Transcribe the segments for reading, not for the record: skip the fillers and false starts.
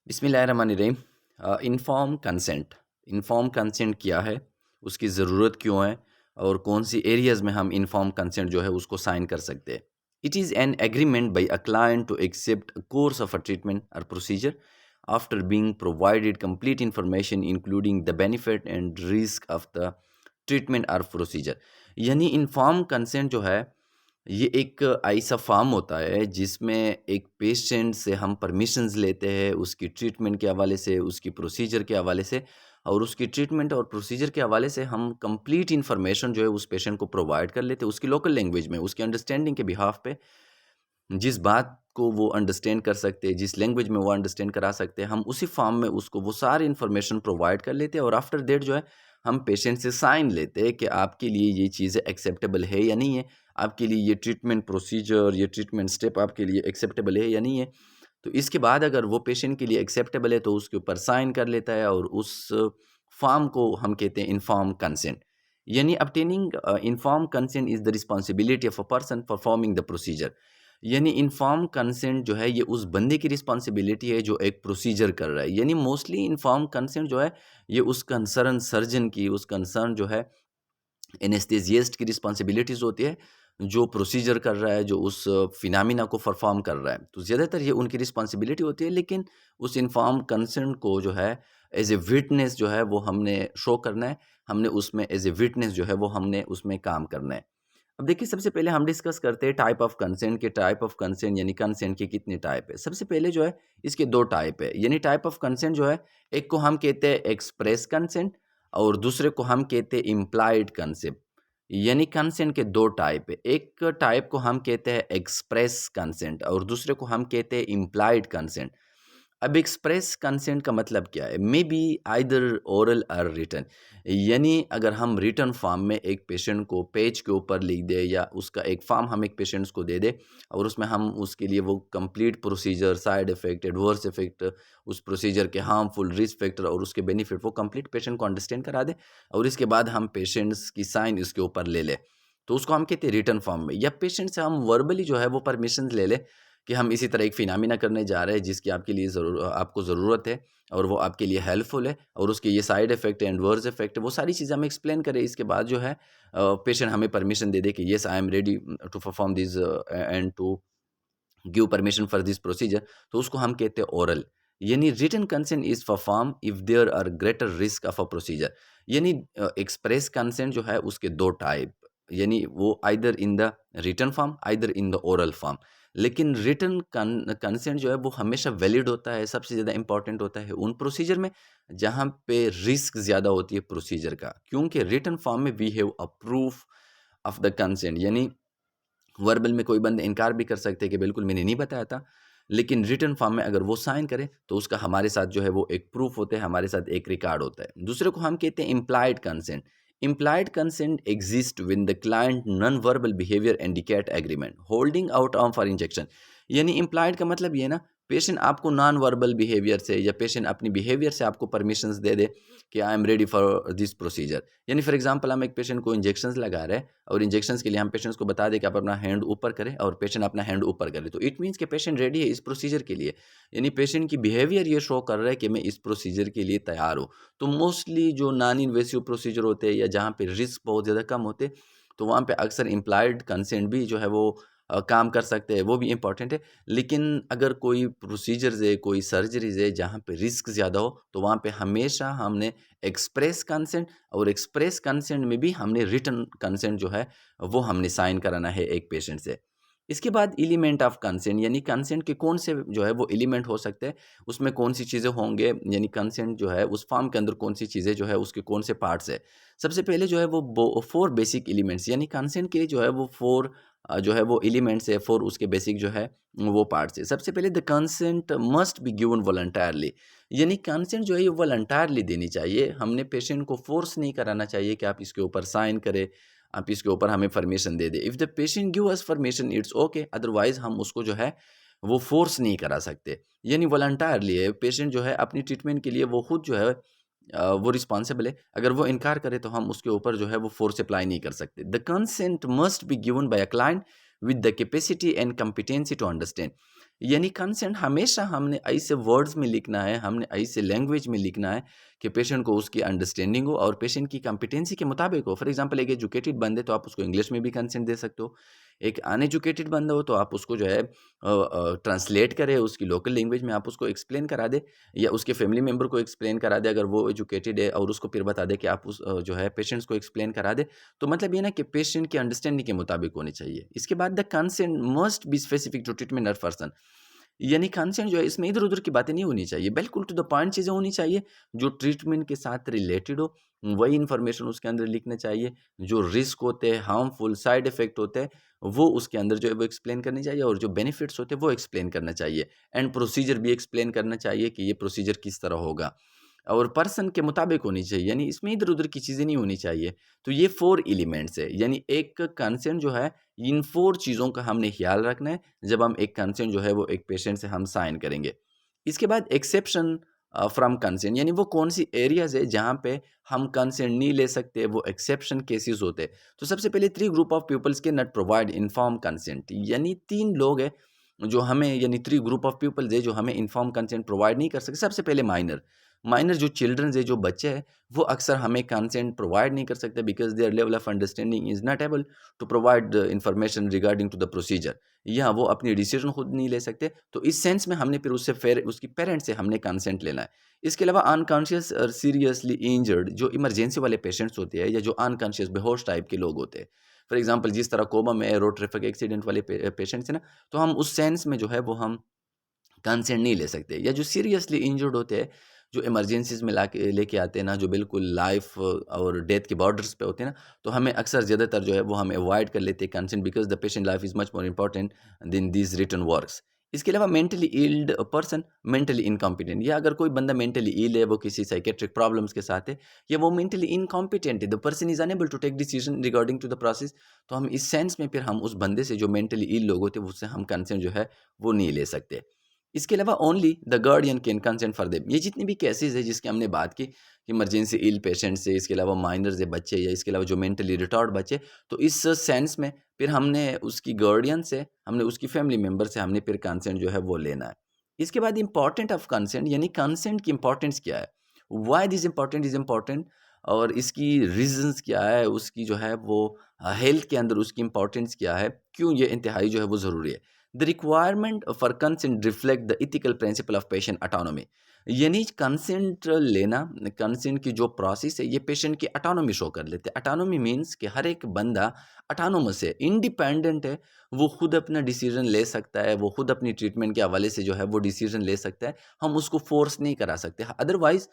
बिस्मिल्लाहिर्रहमानिर्रहीम। Inform consent. Inform consent क्या है, उसकी ज़रूरत क्यों है और कौन सी एरियाज़ में हम इन्फॉर्म कंसेंट जो है उसको साइन कर सकते हैं। It is an agreement by a client to accept a course of a treatment और procedure after being provided complete information including the benefit and risk of the treatment और procedure. यानी inform consent जो है ये एक ऐसा form होता है जिसमें एक पेशेंट से हम परमिशंस लेते हैं उसकी ट्रीटमेंट के हवाले से, उसकी प्रोसीजर के हवाले से, और उसकी ट्रीटमेंट और प्रोसीजर के हवाले से हम कंप्लीट इन्फॉर्मेशन जो है उस पेशेंट को प्रोवाइड कर लेते हैं उसकी लोकल लैंग्वेज में, उसकी अंडरस्टैंडिंग के बिहाफ पे। जिस बात को वो अंडरस्टैंड कर सकते हैं, जिस लैंग्वेज में वो अंडरस्टैंड करा सकते हैं, हम उसी फॉर्म में उसको वो सारी इन्फॉर्मेशन प्रोवाइड कर लेते हैं और आफ्टर दैट जो है हम पेशेंट से साइन लेते हैं कि आपके लिए ये चीज़ें एक्सेप्टेबल है या नहीं है, आपके लिए ये ट्रीटमेंट प्रोसीजर, ये ट्रीटमेंट स्टेप आपके लिए एक्सेप्टेबल है या नहीं है। तो इसके बाद अगर वो पेशेंट के लिए एक्सेप्टेबल है तो उसके ऊपर साइन कर लेता है और उस फॉर्म को हम कहते हैं इन्फॉर्म कंसेंट। यानी obtaining informed consent is the responsibility of a person performing the procedure। यानी इन्फॉर्म कंसेंट जो है ये उस बंदे की रिस्पॉन्सिबिलिटी है जो एक प्रोसीजर कर रहा है। यानी मोस्टली इन्फॉर्म कंसेंट जो है ये उस कंसर्न सर्जन की, उस कंसर्न जो है एनेस्थेसिस्ट की रिस्पॉन्सिबिलिटीज़ होती है, जो प्रोसीजर कर रहा है, जो उस फिनोमेना को परफॉर्म कर रहा है। तो ज़्यादातर ये उनकी रिस्पॉन्सिबिलिटी होती है, लेकिन उस इन्फॉर्म्ड कंसेंट को जो है एज़ ए विटनेस जो है वो हमने शो करना है, हमने उसमें एज़ ए विटनेस जो है वो हमने उसमें काम करना है। अब देखिए, सबसे पहले हम डिस्कस करते हैं टाइप ऑफ कंसेंट के। टाइप ऑफ कंसेंट यानी कंसेंट के कितने टाइप है। सबसे पहले जो है इसके 2 टाइप है। यानी टाइप ऑफ कंसेंट जो है, एक को हम कहते हैं एक्सप्रेस कंसेंट और दूसरे को हम कहते हैं इम्प्लाइड कंसेप्ट। यानी कंसेंट के 2 टाइप है। एक टाइप को हम कहते हैं एक्सप्रेस कंसेंट और दूसरे को हम कहते हैं इम्प्लाइड कंसेंट। अब एक्सप्रेस कंसेंट का मतलब क्या है? मे बी आइदर ओरल और रिटन। यानी अगर हम रिटन फॉर्म में एक पेशेंट को पेज के ऊपर लिख दें या उसका एक फॉर्म हम एक पेशेंट्स को दे दें और उसमें हम उसके लिए वो complete procedure, side effect, adverse effect, उस प्रोसीजर के हार्मफुल रिस्क फैक्टर और उसके बेनिफिट वो कंप्लीट पेशेंट को अंडरस्टैंड करा दें और इसके बाद हम पेशेंट्स की साइन इसके ऊपर ले लें। तो उसको हम कहते हैं रिटन फॉर्म में। या पेशेंट से हम वर्बली जो है वो परमिशन ले लें कि हम इसी तरह एक फिनोमेना करने जा रहे हैं जिसकी आपके लिए आपको ज़रूरत है और वो आपके लिए हेल्पफुल है और उसके ये साइड इफ़ेक्ट है, एडवर्स इफ़ेक्ट है, वो सारी चीज़ें हम एक्सप्लेन करें। इसके बाद जो है पेशेंट हमें परमिशन दे दे कि yes I am ready to perform this and to give permission for this procedure. तो उसको हम कहते हैं ओरल। यानी written consent is perform if there are greater risk of a procedure. यानी एक्सप्रेस कंसेंट जो है उसके 2 टाइप, यानी वो either in the written form, either in the oral form. लेकिन रिटन कंसेंट जो है वो हमेशा वैलिड होता है, सबसे ज़्यादा इंपॉर्टेंट होता है उन प्रोसीजर में जहाँ पे रिस्क ज़्यादा होती है प्रोसीजर का, क्योंकि रिटन फॉर्म में we have a proof of the consent. यानी वर्बल में कोई बंदा इनकार भी कर सकते हैं कि बिल्कुल मैंने नहीं बताया था, लेकिन रिटन फॉर्म में अगर वो साइन करे तो उसका हमारे साथ जो है वो एक प्रूफ होता है, हमारे साथ एक रिकॉर्ड होता है। दूसरे को हम कहते हैं implied consent. Implied consent exist when the client non verbal behaviour indicate agreement holding out arm for injection. यानी इम्प्लाइड का मतलब ये है ना, पेशेंट आपको नॉन वर्बल बिहेवियर से या पेशेंट अपनी बिहेवियर से आपको परमिशंस दे दे कि आई am ready for this procedure. यानी फॉर एग्जांपल हम एक पेशेंट को इंजेक्शंस लगा रहे हैं और इंजेक्शंस के लिए हम पेशेंट्स को बता दें कि आप अपना हैंड ऊपर करें और पेशेंट अपना हैंड ऊपर करे, तो इट मीन्स कि पेशेंट रेडी है इस प्रोसीजर के लिए। यानी पेशेंट की बिहेवियर ये शो कर रहा है कि मैं इस प्रोसीजर के लिए तैयार हूँ। तो मोस्टली जो नॉन इन्वेसिव प्रोसीजर होते हैं या जहाँ पे रिस्क बहुत ज़्यादा कम होते, तो वहाँ पे अक्सर इम्प्लाइड कंसेंट भी जो है वो काम कर सकते हैं, वो भी इंपॉर्टेंट है। लेकिन अगर कोई प्रोसीजर्स है, कोई सर्जरीज है जहाँ पे रिस्क ज़्यादा हो, तो वहाँ पे हमेशा हमने एक्सप्रेस कंसेंट और एक्सप्रेस कंसेंट में भी हमने रिटन कंसेंट जो है वो हमने साइन कराना है एक पेशेंट से। इसके बाद एलिमेंट ऑफ कंसेंट, यानी कंसेंट के कौन से जो है वो एलिमेंट हो सकते हैं, उसमें कौन सी चीज़ें होंगे, यानी कंसेंट जो है उस फॉर्म के अंदर कौन सी चीज़ें जो है उसके कौन से पार्ट्स है। सबसे पहले जो है वो 4 बेसिक एलिमेंट्स, यानी कंसेंट के जो है वो 4 जो है वो एलिमेंट्स है, 4 उसके बेसिक जो है वो पार्ट्स है। सबसे पहले the consent must be given voluntarily. यानी कंसेंट जो है ये वॉलंटरली देनी चाहिए। हमने पेशेंट को फोर्स नहीं कराना चाहिए कि आप इसके ऊपर साइन करें, आप इसके ऊपर हमें परमिशन दे दें। If the patient give us permission it's okay, otherwise हम उसको जो है वो फोर्स नहीं करा सकते। यानी वॉलंटरली है, पेशेंट जो है अपनी ट्रीटमेंट के लिए वो खुद जो है वो रिस्पॉन्सिबल है। अगर वो इनकार करे तो हम उसके ऊपर जो है वो फोर्स अप्लाई नहीं कर सकते। The consent must be given by a client with the capacity and competency to understand. यानी कंसेंट हमेशा हमने ऐसे वर्ड्स में लिखना है, हमने ऐसे लैंग्वेज में लिखना है कि पेशेंट को उसकी अंडरस्टैंडिंग हो और पेशेंट की कॉम्पिटेंसी के मुताबिक हो। फॉर एग्जांपल एक एजुकेटेड बंदे तो आप उसको इंग्लिश में भी कंसेंट दे सकते हो। एक अनएजुकेटेड बंदा हो तो आप उसको जो है ट्रांसलेट करें, उसकी लोकल लैंग्वेज में आप उसको एक्सप्लेन करा दें या उसके फैमिली मेंबर को एक्सप्लेन करा दें अगर वो एजुकेटेड है और उसको फिर बता दें कि आप उस जो है पेशेंट्स को एक्सप्लेन करा दें। तो मतलब ये ना कि पेशेंट की अंडरस्टैंडिंग के मुताबिक होनी चाहिए। इसके बाद the consent must be specific to treatment और पर्सन। यानी कंसेंट जो है इसमें इधर-उधर की बातें नहीं होनी चाहिए, बिल्कुल टू द पॉइंट चीज़ें होनी चाहिए, जो ट्रीटमेंट के साथ रिलेटेड हो, वही इन्फॉर्मेशन उसके अंदर लिखना चाहिए। जो रिस्क होते हैं, हार्मफुल साइड इफ़ेक्ट होते हैं, वो उसके अंदर जो है वो एक्सप्लेन करनी चाहिए और जो बेनिफिट्स होते हैं वो एक्सप्लेन करना चाहिए। एंड प्रोसीजर भी एक्सप्लेन करना चाहिए कि ये प्रोसीजर किस तरह होगा और पर्सन के मुताबिक होनी चाहिए, यानी इसमें इधर-उधर की चीज़ें नहीं होनी चाहिए। तो ये 4 एलिमेंट्स है, यानी एक कंसेंट जो है इन 4 चीज़ों का हमने ख़्याल रखना है, जब हम एक कंसेंट जो है वो एक पेशेंट से हम साइन करेंगे। इसके बाद एक्सेप्शन फ्रॉम कंसेंट, यानी वो कौन-सी एरियाज़ है जहाँ पे हम कंसेंट नहीं ले सकते, वो एक्सेप्शन केसेस होते हैं। तो सबसे पहले 3 group of peoples can not provide informed consent, यानी 3 लोग हैं जो हमें, यानी 3 ग्रुप ऑफ पीपल्स है जो हमें इन्फॉर्म्ड कंसेंट प्रोवाइड नहीं कर सकते। सबसे पहले माइनर, माइनर जो चिल्ड्रंस है, जो बच्चे हैं, वो अक्सर हमें कंसेंट प्रोवाइड नहीं कर सकते because their level of understanding is not able to provide information regarding to the procedure, या वो अपनी डिसीजन खुद नहीं ले सकते। तो इस सेंस में हमने फिर उससे फेर उसकी पेरेंट्स से हमने कंसेंट लेना है। इसके अलावा अनकॉन्शियस और सीरियसली इंजर्ड जो इमरजेंसी वाले पेशेंट्स होते हैं या जो अनकॉन्शियस बेहोश टाइप के लोग होते हैं, फॉर एग्जांपल जिस तरह कोमा में रोड ट्रैफिक एक्सीडेंट वाले पेशेंट्स हैं ना, तो हम उस सेंस में जो है वो हम कंसेंट नहीं ले सकते। या जो सीरियसली इंजर्ड होते हैं, जो इमरजेंसीज़ में लाके लेके आते हैं ना, जो बिल्कुल लाइफ़ और डेथ के बॉर्डर्स पे होते हैं ना, तो हमें अक्सर ज़्यादातर जो है वो हम अवॉइड कर लेते हैं consent because the patient life is much more important than these written works. इसके अलावा mentally ill person, mentally incompetent, या अगर कोई बंदा मेंटली इल है, वो किसी साइकियाट्रिक प्रॉब्लम्स के साथ है या वो मेंटली इनकॉम्पिटेंट है, the person is unable to take decision regarding to the process, तो हम इस सेंस में फिर हम उस बंदे से, जो मेंटली इल लोग होते हैं, उससे हम कंसेंट जो है वो नहीं ले सकते। इसके अलावा only the guardian can consent for them, ये जितनी भी केसेस है जिसकी हमने बात की, इमरजेंसी इल पेशेंट से, इसके अलावा माइनर्स है बच्चे, या इसके अलावा जो मेंटली रिटार्ड बच्चे, तो इस सेंस में फिर हमने उसकी गार्डियन से, हमने उसकी फैमिली मेंबर से हमने फिर कंसेंट जो है वो लेना है। इसके बाद इंपॉर्टेंट ऑफ कंसेंट, यानी कंसेंट की इंपॉर्टेंस क्या है, why this important is important, और इसकी रीजंस क्या है, उसकी जो है वो हेल्थ के अंदर उसकी इंपॉर्टेंस क्या है, क्यों ये इंतहाई जो है वो ज़रूरी है। The requirement for consent reflect the ethical principle of patient autonomy, यानी कंसेंट लेना, कंसेंट की जो प्रोसेस है ये पेशेंट की ऑटोनॉमी शो कर लेते हैं। ऑटोनॉमी मीन्स कि हर एक बंदा ऑटोनोमस है, इंडिपेंडेंट है, वो खुद अपना डिसीजन ले सकता है, वो खुद अपनी ट्रीटमेंट के हवाले से जो है वो डिसीजन ले सकता है, हम उसको फोर्स नहीं करा सकते। अदरवाइज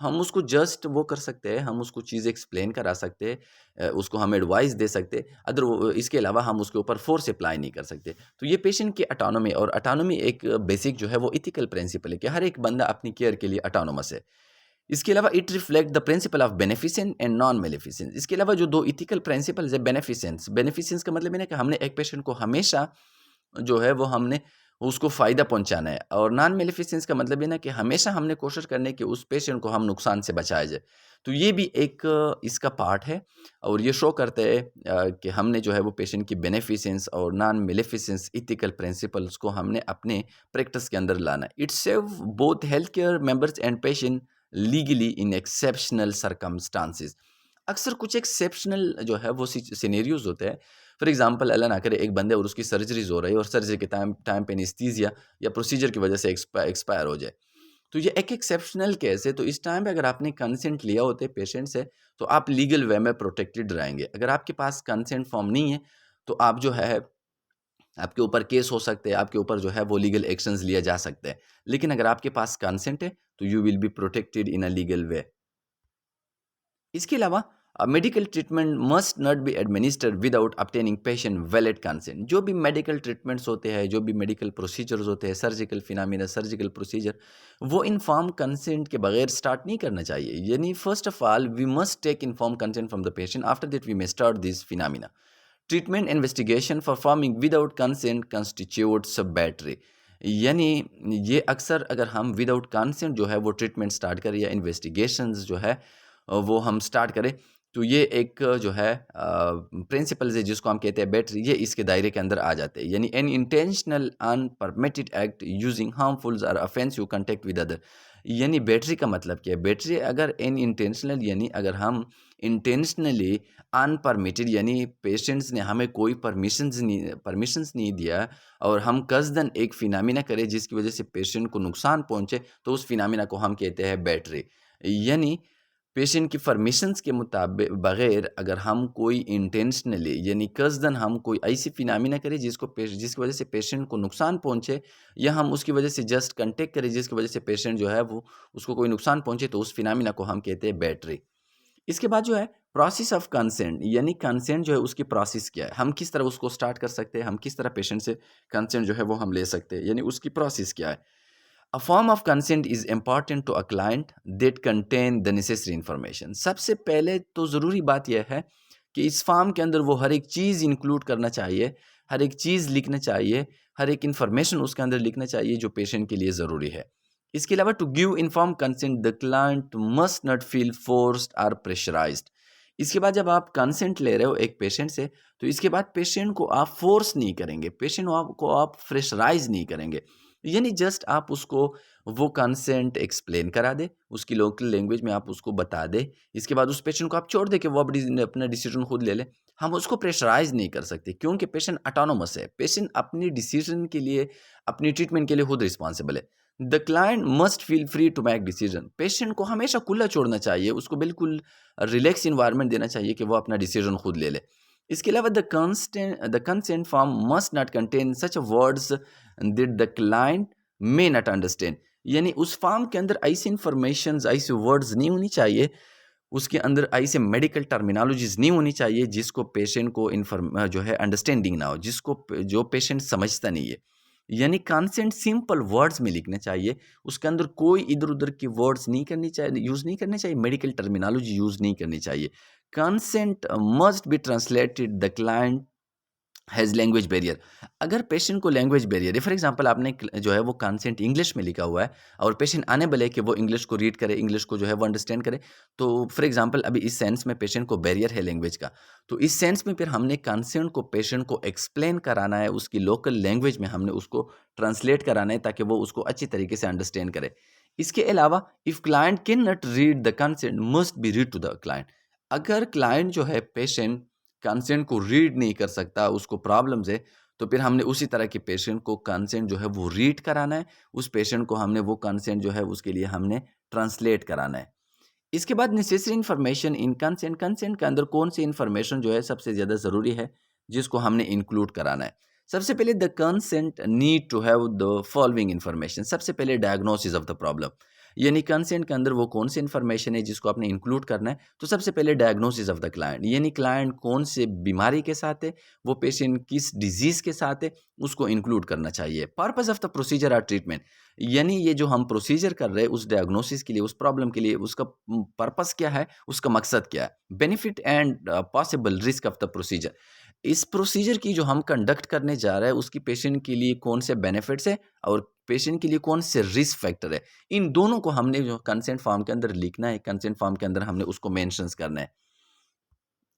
हम उसको जस्ट वो कर सकते हैं, हम उसको चीज़ एक्सप्लेन करा सकते हैं, उसको हम एडवाइस दे सकते हैं, इसके अलावा हम उसके ऊपर फोर्स अप्लाई नहीं कर सकते। तो ये पेशेंट की ऑटोनॉमी, और ऑटोनॉमी एक बेसिक जो है वो इथिकल प्रिंसिपल है कि हर एक बंदा अपनी केयर के लिए ऑटोनोमस है। इसके अलावा it reflect the principle of beneficence and non maleficence. इसके अलावा जो 2 इथिकल प्रिंसिपल्स है, बेनिफिसेंस, बेनिफिसेंस का मतलब है ना कि हमने एक पेशेंट को हमेशा जो है वो हमने उसको फ़ायदा पहुँचाना है, और नॉन मेलेफिसेंस का मतलब ये ना कि हमेशा हमने कोशिश करनी है कि उस पेशेंट को हम नुकसान से बचाया जाए। तो ये भी एक इसका पार्ट है, और ये शो करता है कि हमने जो है वो पेशेंट की बेनिफिसेंस और नॉन मेलेफिसेंस इथिकल प्रिंसिपल्स को हमने अपने प्रैक्टिस के अंदर लाना है। It save both health care members and patient legally in exceptional circumstances. अक्सर कुछ एक्सेप्शनल जो है वो सिनेरियोज़ होते हैं। फॉर एग्ज़ाम्पल अल्लाह ना करे एक बंदे और उसकी सर्जरीज़ हो रही है और सर्जरी के टाइम टाइम पे एनेस्थीसिया या प्रोसीजर की वजह से एक्सपायर हो जाए। तो ये एक एक्सेप्शनल केस है, तो इस टाइम पे अगर आपने कंसेंट लिया होता है पेशेंट से, तो आप लीगल वे में प्रोटेक्टेड रहेंगे। अगर आपके पास कंसेंट फॉर्म नहीं है, तो आप जो है आपके ऊपर केस हो सकते हैं, आपके ऊपर जो है वो लीगल एक्शंस लिया जा सकते हैं। लेकिन अगर आपके पास कंसेंट है, तो you will be protected in a legal way. इसके अलावा medical treatment must not be administered without obtaining patient valid consent. जो भी मेडिकल ट्रीटमेंट्स होते हैं, जो भी मेडिकल प्रोसीजर्स होते हैं, सर्जिकल फिनोमिना, सर्जिकल प्रोसीजर, वो इन्फॉर्म कंसेंट के बगैर स्टार्ट नहीं करना चाहिए। यानी first of all we must take inform consent from the patient, after that we may start this phenomena. Treatment investigation performing without consent constitutes battery, यानी ये अक्सर अगर हम विदाउट कंसेंट जो है वो ट्रीटमेंट स्टार्ट करें या इन्वेस्टिगेशंस जो है वो हम स्टार्ट करें, तो ये एक जो है प्रिंसिपल्स है जिसको हम कहते हैं बैटरी, ये इसके दायरे के अंदर आ जाते हैं। यानी an intentional unpermitted act using harmful और ऑफेंसिव कांटेक्ट विद अदर। यानी बैटरी का मतलब क्या है? बैटरी अगर एन इंटेंशनल यानी अगर हम इंटेंशनली अनपरमिटेड यानी पेशेंट्स ने हमें कोई परमिशंस नहीं दिया और हम कसदन एक फिनोमेना करें जिसकी वजह से पेशेंट को नुकसान पहुंचे, तो उस फिनोमेना को हम कहते हैं बैटरी। यानी पेशेंट की परमिशंस के मुताबिक बगैर अगर हम कोई इंटेंशनली यानी कसदन हम कोई ऐसी फिनोमेना करें जिसकी वजह से पेशेंट को नुकसान पहुंचे, या हम उसकी वजह से जस्ट कंटेक्ट करें जिसकी वजह से पेशेंट जो है वो उसको कोई नुकसान पहुंचे, तो उस फिनोमेना को हम कहते हैं बैटरी। इसके बाद जो है प्रोसेस ऑफ कंसेंट, यानी कंसेंट जो है उसकी प्रोसेस क्या है, हम किस तरह उसको स्टार्ट कर सकते हैं, हम किस तरह पेशेंट से कंसेंट जो है वो हम ले सकते हैं, यानी उसकी प्रोसेस क्या है। A form of consent is important to a client that contain the necessary information। सबसे पहले तो ज़रूरी बात यह है कि इस फॉर्म के अंदर वो हर एक चीज़ इंक्लूड करना चाहिए, हर एक चीज़ लिखना चाहिए, हर एक इन्फॉर्मेशन उसके अंदर लिखना चाहिए जो पेशेंट के लिए ज़रूरी है। इसके अलावा to give inform consent the client must not feel forced और प्रेशराइज्ड। इसके बाद जब आप कंसेंट ले रहे हो एक पेशेंट से, तो इसके बाद पेशेंट को आप फोर्स नहीं करेंगे, पेशेंट को आप प्रेशराइज नहीं करेंगे। यानी जस्ट आप उसको वो कंसेंट एक्सप्लेन करा दे, उसकी लोकल लैंग्वेज में आप उसको बता दे। इसके बाद उस पेशेंट को आप छोड़ दे कि वो अपना डिसीजन खुद ले ले। हम उसको प्रेशराइज नहीं कर सकते क्योंकि पेशेंट ऑटोनोमस है, पेशेंट अपनी डिसीजन के लिए, अपनी ट्रीटमेंट के लिए खुद रिस्पॉन्सिबल है। The client must feel free to make decision. Patient को हमेशा खुला छोड़ना चाहिए, उसको बिल्कुल रिलैक्स इन्वायरमेंट देना चाहिए कि वो अपना डिसीजन खुद ले ले। इसके अलावा the consent form must not contain such words that the client may not understand. यानी उस फॉर्म के अंदर ऐसी इंफॉर्मेशन, ऐसे वर्ड्स नहीं होनी चाहिए, उसके अंदर ऐसे मेडिकल टर्मिनोलॉजीज नहीं होनी चाहिए जिसको पेशेंट को जो है अंडरस्टैंडिंग ना हो, जो पेशेंट समझता नहीं है। यानी कंसेंट सिंपल वर्ड्स में लिखना चाहिए, उसके अंदर कोई इधर उधर की वर्ड्स नहीं करनी चाहिए, यूज़ नहीं करने चाहिए, मेडिकल टर्मिनोलॉजी यूज़ नहीं करनी चाहिए। Consent must B translated the client has language barrier. अगर पेशेंट को लैंग्वेज बैरियर है, फॉर एग्जांपल आपने जो है वो कंसेंट इंग्लिश में लिखा हुआ है और पेशेंट अनेबल है कि वो इंग्लिश को रीड करे, इंग्लिश को जो है वो अंडरस्टैंड करे, तो फॉर एग्जांपल अभी इस सेंस में पेशेंट को बैरियर है लैंग्वेज का, तो इस सेंस में फिर हमने कंसेंट को पेशेंट को एक्सप्लेन कराना है, उसकी लोकल लैंग्वेज में हमने उसको ट्रांसलेट कराना है ताकि वो उसको अच्छी तरीके से अंडरस्टैंड करे। इसके अलावा if client can not read the consent must be read to the client. अगर क्लाइंट जो है पेशेंट कंसेंट को रीड नहीं कर सकता, उसको प्रॉब्लम्स है, तो फिर हमने उसी तरह के पेशेंट को कंसेंट जो है वो रीड कराना है, उस पेशेंट को हमने वो कंसेंट जो है उसके लिए हमने ट्रांसलेट कराना है। इसके बाद necessary information in consent, consent के अंदर कौन सी इन्फॉर्मेशन जो है सबसे ज़्यादा ज़रूरी है जिसको हमने इंक्लूड कराना है। सबसे पहले the consent need to have the following information. सबसे पहले डायग्नोसिस ऑफ द प्रॉब्लम, यानी कंसेंट के अंदर वो कौन सी इन्फॉर्मेशन है जिसको आपने इंक्लूड करना है। तो सबसे पहले डायग्नोसिस ऑफ द क्लाइंट, यानी क्लाइंट कौन से बीमारी के साथ है, वो पेशेंट किस डिजीज़ के साथ है, उसको इंक्लूड करना चाहिए। पर्पस ऑफ द प्रोसीजर और ट्रीटमेंट, यानी ये जो हम प्रोसीजर कर रहे हैं उस डायग्नोसिस के लिए, उस प्रॉब्लम के लिए, उसका पर्पस क्या है, उसका मकसद क्या है। Benefit and possible risk of the procedure, इस प्रोसीजर की जो हम कंडक्ट करने जा रहे हैं उसकी पेशेंट के लिए कौन से बेनिफिट्स है और पेशेंट के लिए कौन से रिस्क फैक्टर है, इन दोनों को हमने जो कंसेंट फॉर्म के अंदर लिखना है, कंसेंट फॉर्म के अंदर हमने उसको मेंशंस करना है।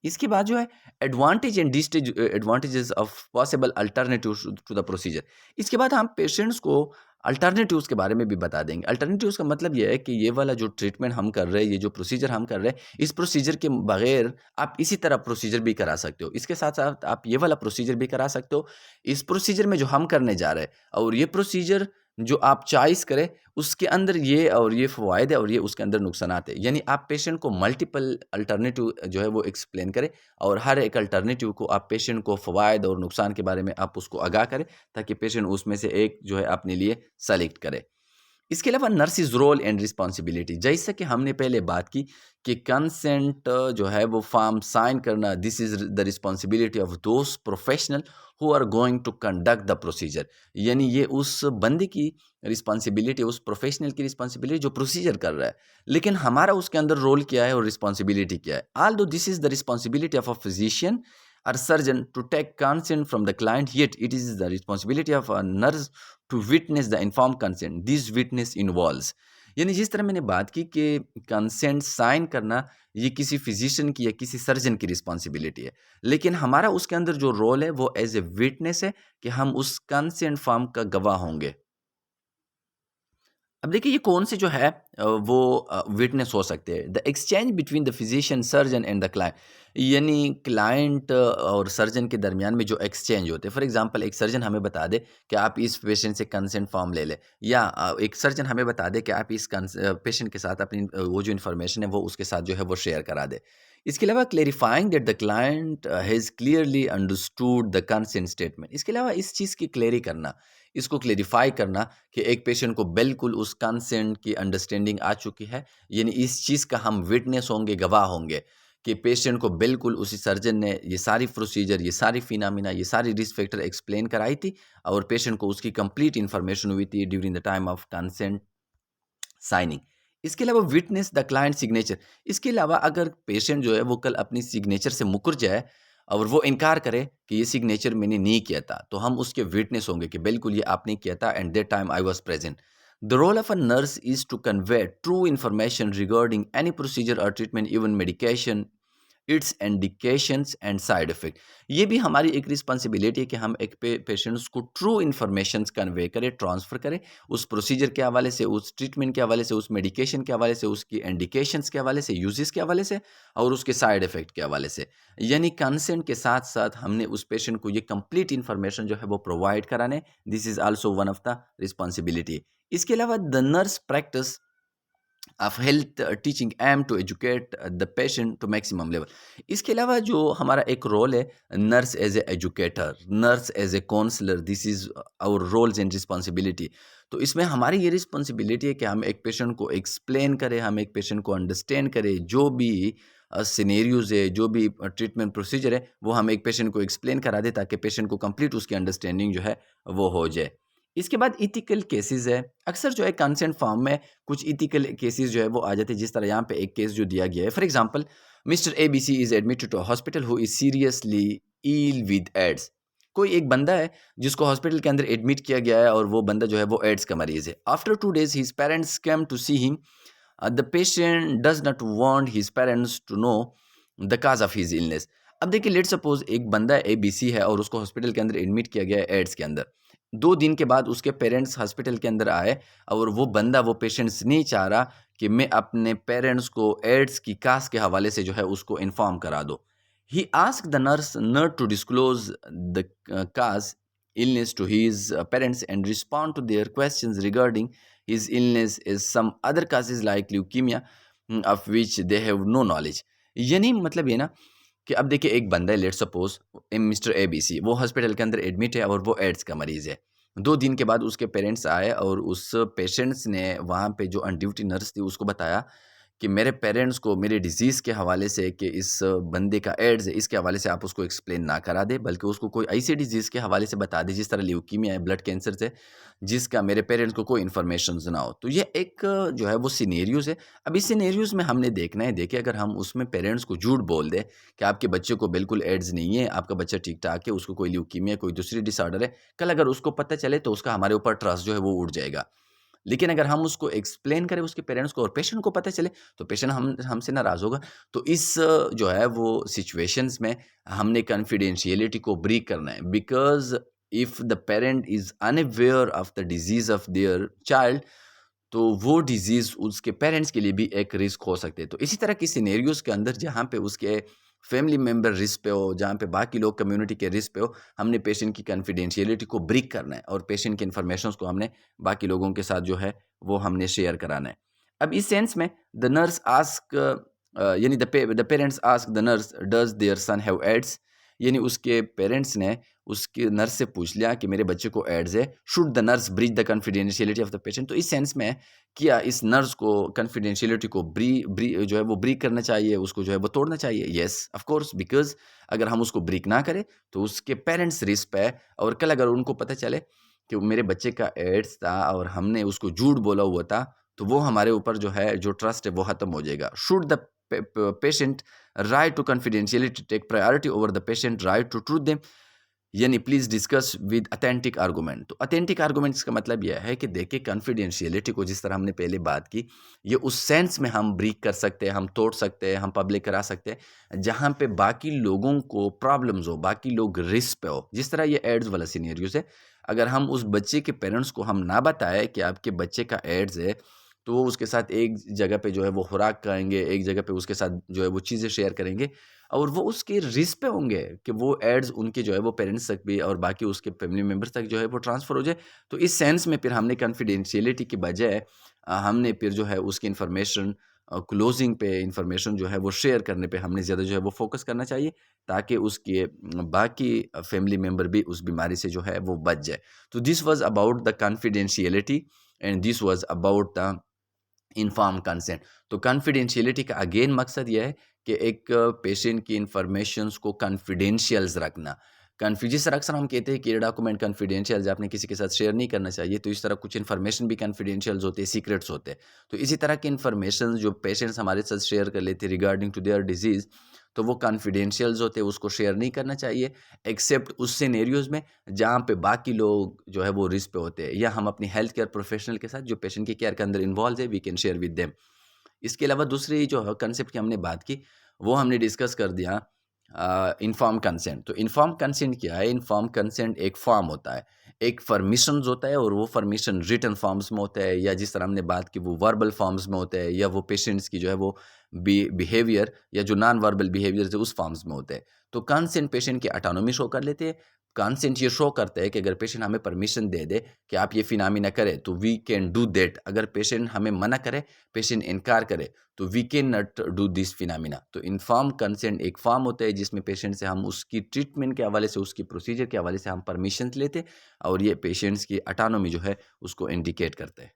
इसके बाद जो है advantages of possible alternative to the procedure. इसके बाद हम पेशेंट्स को अल्टरनेटिव्स के बारे में भी बता देंगे। अल्टरनेटिव्स का मतलब ये है कि ये वाला जो ट्रीटमेंट हम कर रहे हैं, ये जो प्रोसीजर हम कर रहे हैं, इस प्रोसीजर के बगैर आप इसी तरह प्रोसीजर भी करा सकते हो, इसके साथ साथ आप ये वाला प्रोसीजर भी करा सकते हो। इस प्रोसीजर में जो हम करने जा रहे हैं और ये प्रोसीजर जो आप चॉइस करें, उसके अंदर ये और ये फ़वाइद है और ये उसके अंदर नुकसानात है। यानी आप पेशेंट को मल्टीपल अल्टरनेटिव जो है वो एक्सप्लेन करें और हर एक अल्टरनेटिव को आप पेशेंट को फ़वाइद और नुकसान के बारे में आप उसको आगाह करें ताकि पेशेंट उसमें से एक जो है अपने लिए सेलेक्ट करे। इसके अलावा नर्सिस रोल एंड रिस्पॉन्सिबिलिटी, जैसा कि हमने पहले बात की कि कंसेंट जो है वो फॉर्म साइन करना, this is the responsibility of those professional who are going to conduct the procedure. यानी ये उस बंदे की रिस्पॉन्सिबिलिटी, उस प्रोफेशनल की रिस्पॉन्सिबिलिटी जो प्रोसीजर कर रहा है, लेकिन हमारा उसके अंदर रोल क्या है और रिस्पॉन्सिबिलिटी क्या है। ऑल दो this is the responsibility of a physician or surgeon to take consent from the client, yet it is the responsibility of a nurse to witness the informed consent. This witness involves, यानी जिस तरह मैंने बात की कि consent sign करना ये किसी फिजिशियन की या किसी सर्जन की रिस्पॉन्सिबिलिटी है, लेकिन हमारा उसके अंदर जो रोल है वो एज ए विटनेस है कि हम उस कंसेंट फॉर्म का गवाह होंगे। अब देखिए ये कौन से जो है वो विटनेस हो सकते हैं। The exchange between the physician surgeon and the client, यानी क्लाइंट और सर्जन के दरमियान में जो एक्सचेंज होते हैं। फॉर एग्जांपल एक सर्जन हमें बता दे कि आप इस पेशेंट से कंसेंट फॉर्म ले लें, या एक सर्जन हमें बता दे कि आप इस पेशेंट के साथ अपनी वो जो इन्फॉर्मेशन है वो उसके साथ जो है वो शेयर करा दे। इसके अलावा clarifying that the client has clearly understood the consent statement, इसके अलावा इस चीज़ की क्लेरी करना, इसको क्लेरिफाई करना कि एक पेशेंट को बिल्कुल उस कंसेंट की अंडरस्टैंडिंग आ चुकी है, यानी इस चीज़ का हम विटनेस होंगे, गवाह होंगे कि पेशेंट को बिल्कुल उसी सर्जन ने ये सारी प्रोसीजर, ये सारी फिनोमेना, ये सारी रिस्क फैक्टर एक्सप्लेन कराई थी और पेशेंट को उसकी कंप्लीट इन्फॉर्मेशन हुई थी during the time of consent signing. इसके अलावा विटनेस द क्लाइंट सिग्नेचर, इसके अलावा अगर पेशेंट जो है वो कल अपनी सिग्नेचर से मुकर जाए और वो इनकार करे कि ये सिग्नेचर मैंने नहीं किया था, तो हम उसके विटनेस होंगे कि बिल्कुल ये आपने किया था and that time I was present. The role of a nurse is to convey true information regarding any procedure और treatment, even medication, its indications and side effect. ये भी हमारी एक रिस्पॉन्सिबिलिटी है कि हम एक पेशेंट्स को ट्रू इन्फॉर्मेशंस कन्वे करें, ट्रांसफ़र करें, उस प्रोसीजर के हवाले से, उस ट्रीटमेंट के हवाले से, उस मेडिकेशन के हवाले से, उसकी इंडिकेशंस के हवाले से, यूजेस के हवाले से और उसके साइड इफ़ेक्ट के हवाले से। यानी कंसेंट के साथ-साथ हमने उस पेशेंट को ये कंप्लीट इन्फॉर्मेशन जो है वो प्रोवाइड कराने, this is also one of the responsibility. इसके अलावा the nurse practice of health teaching aim to educate the patient to maximum level. इसके अलावा जो हमारा एक रोल है, nurse as a educator, nurse as a counsellor, this is our roles and responsibility. तो इसमें हमारी ये रिस्पॉन्सिबिलिटी है कि हम एक पेशेंट को एक्सप्लेन करें, हम एक पेशेंट को अंडरस्टैंड करें, जो भी सिनेरियोज़ है, जो भी ट्रीटमेंट प्रोसीजर है, वो हम एक पेशेंट को एक्सप्लेन करा दें ताकि पेशेंट को कंप्लीट उसकी अंडरस्टैंडिंग जो है वो हो जाए। इसके बाद एथिकल केसेस है, अक्सर जो है कंसेंट फॉर्म में कुछ एथिकल केसेस जो है वो आ जाते हैं, जिस तरह यहाँ पे एक केस जो दिया गया है। For example, mister ABC is admitted to hospital who is seriously ill with AIDS. कोई एक बंदा है जिसको हॉस्पिटल के अंदर एडमिट किया गया है और वो बंदा जो है वो एड्स का मरीज है। After 2 days his parents came to see him. The patient does not want his parents to know the cause of his illness. अब देखिए, लेट सपोज एक बंदा एबीसी है और उसको हॉस्पिटल के अंदर एडमिट किया गया है एड्स के अंदर। 2 दिन के बाद उसके पेरेंट्स हॉस्पिटल के अंदर आए और वो बंदा, वो पेशेंट्स नहीं चाह रहा कि मैं अपने पेरेंट्स को एड्स की कास के हवाले से जो है उसको इन्फॉर्म करा दो। He ask the nurse not to disclose the cause illness to his parents and respond to their questions regarding his illness is some other causes like leukemia, of which they have no knowledge। यानी मतलब ये ना कि अब देखिए एक बंदा है, लेट सपोज मिस्टर एबीसी, वो हॉस्पिटल के अंदर एडमिट है और वो एड्स का मरीज़ है। 2 दिन के बाद उसके पेरेंट्स आए और उस पेशेंट्स ने वहाँ पे जो ऑन ड्यूटी नर्स थी उसको बताया कि मेरे पेरेंट्स को मेरे डिज़ीज़ के हवाले से, कि इस बंदे का एड्स है, इसके हवाले से आप उसको एक्सप्लेन ना करा दें, बल्कि उसको कोई ऐसी डिज़ीज़ के हवाले से बता दें जिस तरह ल्यूकीमिया है, ब्लड कैंसर से, जिसका मेरे पेरेंट्स को कोई इन्फॉर्मेशंस ना हो। तो ये एक जो है वो सिनेरियोज़ है। अब इस सिनेरियोज़ में हमने देखना है, देखिए अगर हम उसमें पेरेंट्स को झूठ बोल दें कि आपके बच्चे को बिल्कुल एड्स नहीं है, आपका बच्चा ठीक-ठाक है, उसको कोई ल्यूकीमिया, कोई दूसरी डिसऑर्डर है, कल अगर उसको पता चले तो उसका हमारे ऊपर ट्रस्ट जो है वो उड़ जाएगा। लेकिन अगर हम उसको एक्सप्लेन करें उसके पेरेंट्स को और पेशेंट को पता चले, तो पेशेंट हमसे नाराज़ होगा। तो इस जो है वो सिचुएशंस में हमने कॉन्फिडेंशियलिटी को ब्रीक करना है, because if the parent is unaware of the disease of their child, तो वो डिज़ीज़ उसके पेरेंट्स के लिए भी एक रिस्क हो सकते हैं। तो इसी तरह की सिनेरियोज़ के अंदर जहाँ पे उसके फैमिली मेंबर रिस्क पे हो, जहाँ पे बाकी लोग कम्युनिटी के रिस्क पे हो, हमने पेशेंट की कॉन्फिडेंशियलिटी को ब्रेक करना है और पेशेंट की इन्फॉर्मेशंस को हमने बाकी लोगों के साथ जो है वो हमने शेयर कराना है। अब इस सेंस में द नर्स आस्क यानी the parents ask the nurse, does their son have AIDS? यानी उसके पेरेंट्स ने उसके नर्स से पूछ लिया कि मेरे बच्चे को एड्स है। Should the nurse breach the confidentiality of the patient? तो इस सेंस में क्या इस नर्स को कॉन्फिडेंशियलिटी को जो है वो ब्रीक करना चाहिए, उसको जो है वो तोड़ना चाहिए? येस, ऑफ कोर्स, बिकॉज़ अगर हम उसको ब्रीक ना करें तो उसके पेरेंट्स रिस्क पे है और कल अगर उनको पता चले कि मेरे बच्चे का एड्स था और हमने उसको झूठ बोला हुआ था, तो वो हमारे ऊपर जो है जो ट्रस्ट है वो ख़त्म हो जाएगा। Should the patient right to confidentiality take priority over the patient right to truth them? यानी please discuss with authentic argument. तो ऑथेंटिक आर्गूमेंट्स का मतलब यह है कि देखिए कॉन्फिडेंशियलिटी को जिस तरह हमने पहले बात की, ये उस सेंस में हम ब्रीक कर सकते हैं, हम तोड़ सकते हैं, हम पब्लिक करा सकते हैं, जहाँ पे बाकी लोगों को प्रॉब्लम्स हो, बाकी लोग रिस्क पे हो। जिस तरह ये एड्स वाला सिनेरियोज़ है, अगर हम उस बच्चे के पेरेंट्स को हम ना बताएँ कि आपके बच्चे का एड्स है, तो वो उसके साथ एक जगह पे जो है वो खुराक खाएँगे, एक जगह पे उसके साथ जो है वो चीज़ें शेयर करेंगे और वो उसके रिस्क पे होंगे कि वो एड्स उनके जो है वो पेरेंट्स तक भी और बाकी उसके फैमिली मेंबर्स तक जो है वो ट्रांसफ़र हो जाए। तो इस सेंस में फिर हमने कॉन्फिडेंशियलिटी की बजाय हमने फिर जो है उसकी इन्फॉर्मेशन क्लोज़िंग पे इन्फॉर्मेशन जो है वो शेयर करने पे हमने ज़्यादा जो है वो फ़ोकस करना चाहिए ताकि उसके बाकी फैमिली मेंबर भी उस बीमारी से जो है वो बच जाए। तो this was about the confidentiality and this was about the informed consent. तो कॉन्फिडेंशियलिटी का अगेन मकसद ये है कि एक पेशेंट की इन्फॉर्मेशंस को कॉन्फिडेंशियल्स रखना। जिस तरह अक्सर हम कहते हैं कि ये डॉक्यूमेंट कॉन्फिडेंशियल्स आपने किसी के साथ शेयर नहीं करना चाहिए, तो इस तरह कुछ इन्फॉर्मेशन भी कॉन्फिडेंशियल्स होते हैं, सीक्रेट्स होते हैं। तो इसी तरह की इन्फॉर्मेशन जो पेशेंट्स हमारे साथ शेयर कर लेते हैं रिगार्डिंग टू देयर डिज़ीज़, तो वो कॉन्फिडेंशियल्स होते हैं, उसको शेयर नहीं करना चाहिए एक्सेप्ट उस सिनेरियोज़ में जहाँ पे बाकी लोग जो है वो रिस्क पे होते हैं या हम अपनी हेल्थ केयर प्रोफेशनल के साथ जो पेशेंट की केयर के अंदर इन्वॉल्व है we can share with them. इसके अलावा दूसरी जो है कंसेप्ट की हमने बात की, वो हमने डिस्कस कर दिया इन्फॉर्म्ड कंसेंट। तो इन्फॉर्म्ड कंसेंट क्या है? इन्फॉर्म्ड कंसेंट एक फॉर्म होता है, एक परमिशंस होता है और वो परमिशन रिटन फॉर्म्स में होता है या जिस तरह हमने बात की वो वर्बल फॉर्म्स में होता है या वो पेशेंट्स की जो है वो बिहेवियर या जो नॉन वर्बल बिहेवियर है उस फॉर्म्स में होते हैं। तो कंसेंट पेशेंट की ऑटोनॉमी शो कर लेते हैं। कंसेंट ये शो करता है कि अगर पेशेंट हमें परमिशन दे दे कि आप ये फिनोमेना करें तो वी कैन डू दैट। अगर पेशेंट हमें मना करे, पेशेंट इनकार करे तो we can not do this phenomena. तो इन्फॉर्म्ड कंसेंट एक फॉर्म होता है जिसमें पेशेंट से हम उसकी ट्रीटमेंट के हवाले से, उसकी प्रोसीजर के हवाले से हम परमिशंस लेते हैं और ये पेशेंट्स की ऑटोनॉमी जो है उसको इंडिकेट करता है।